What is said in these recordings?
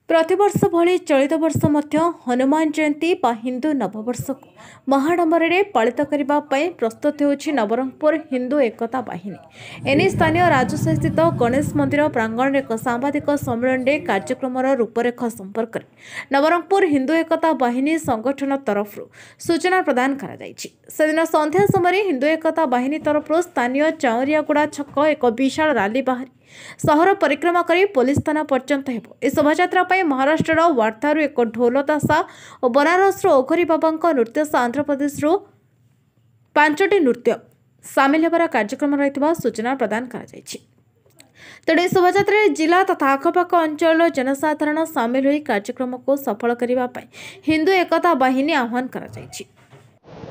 प्रतिवर्ष भली चलित वर्ष मध्य हनुमान जयंती बा हिंदू नववर्ष महाडंबर पालित करने प्रस्तुत होछि नवरंगपुर हिंदू एकता बाहिनी। एने स्थानीय राजशाही स्थित गणेश मंदिर प्रांगण एक सांबादिक सम्मेलन में कार्यक्रम रूपरेख संपर्क में नवरंगपुर हिंदू एकता बाहिनी संगठन तरफ सूचना प्रदान कर संध्या समय हिंदू एकता बाहिनी तरफ स्थानीय चाउरियागुड़ा छक एक विशाल रैली बाहरी सहर परिक्रमा कर पुलिस थाना पर्यंत हेबो। ए शोभायात्रा महाराष्ट्र वार्तारू एक ढोल ताशा और बनारस ओघरी बाबा नृत्य आंध्र प्रदेश 5टी नृत्य सामिल होबार कार्यक्रम रही सूचना प्रदान कर तेणु शोभायात्रा जिला तथा आखपाख अंचल जनसाधारण सामिल हो कार्यक्रम को सफल करने हिंदू एकता बाहिनी आह्वान कर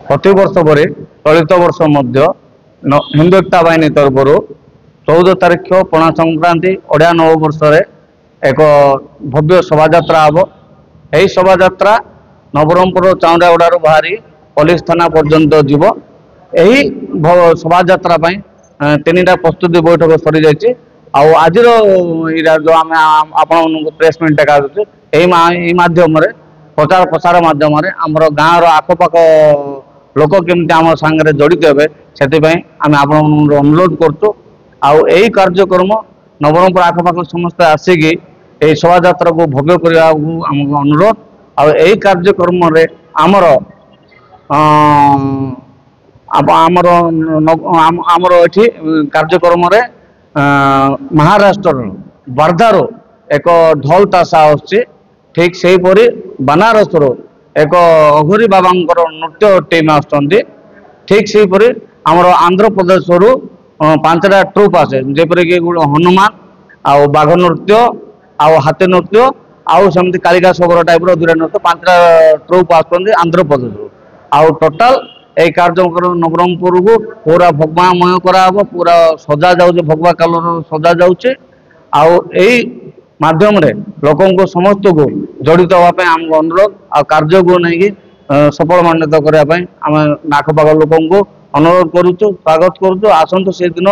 प्रति वर्ष पर चलित वर्ष हिंदू एकता बाहिनी तरफ 14 तारीख पणा संक्रांति ओडिया नववर्ष एक भव्य शोभायात्रा हम। यही शोभायात्रा नवरंगपुर चाउरियागुड़ा बाहरी पुलिस थाना पर्यंत जीव। यही शोभायात्रा 3टा प्रस्तुति बैठक सरी जाइए। आज जो आम आपण प्रेस मीट देखा मध्यम प्रचार प्रसार मध्यम आमर गाँव आखपाख लोक केमती आम सांगे जड़ित हे आम आप अनुरोध करूँ। यही कार्यक्रम नवरंगपुर आखपाख समस्त आसिकी शोभायात्रा को भव्य करने आमको अनुरोध। यही कार्यक्रम आमर आमर ये कार्यक्रम महाराष्ट्र वर्धारू एक ढोल ताशा आसुची। ठीक सेहीपरि बनारस एक अघोरी बाबा नृत्य टीम आसुचंदी। ठीक सेहीपरि आमर आंध्र प्रदेश 5टा ट्रुप आसे जेपरि कि हनुमान आउ बाघ नृत्य आउ हाथी नृत्य आउ सेमती कालिका सगर टाइप दूर नृत्य 5टा ट्रुप आसुचंदी आंध्र प्रदेश आउ टोटाल ए कार्यक्रम नवरंगपुर को पूरा भगवामय कराब पूरा सजा जाउचे भगवा कलर सजा जाउचे। आउ एई माध्यम रे लोकों को समस्त को जड़ित होगापे आमको अनुरोध आ कार्य को नहीं सफल मान्यता करने आम आखपाख लोकों को अनुरोध करुचु स्वागत करुचु। आसतु से दिन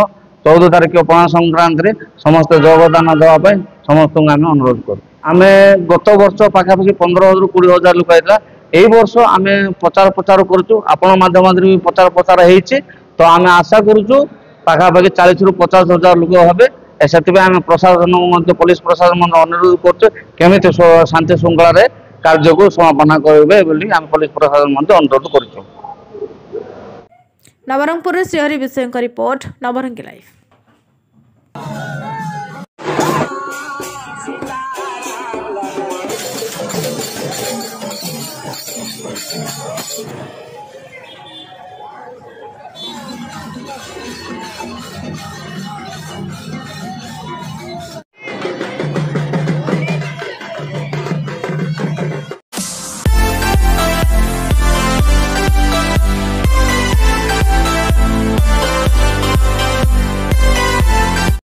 14 तारीख पणा संक्रांति समस्त योगदान देवाई समस्त को आम अनुरोध करूँ। आम गत वर्ष पाखापाखि 15,000 ରୁ 20,000 लोक आइला। यही वर्ष आम प्रचार प्रचार करुचु आपण माध्यम भी प्रचार प्रसार होती। तो आम आशा करुचु पाखापाखि 40,000 ରୁ 50,000 लोक हे। से आम प्रशासन पुलिस प्रशासन अनुरोध करते शांति श्रृंखला कार्य को समापन करेंगे आम पुलिस प्रशासन अनुरोध करुचु। नवरंगपुर श्रीहरि विषय का रिपोर्ट नवरंगी लाइव।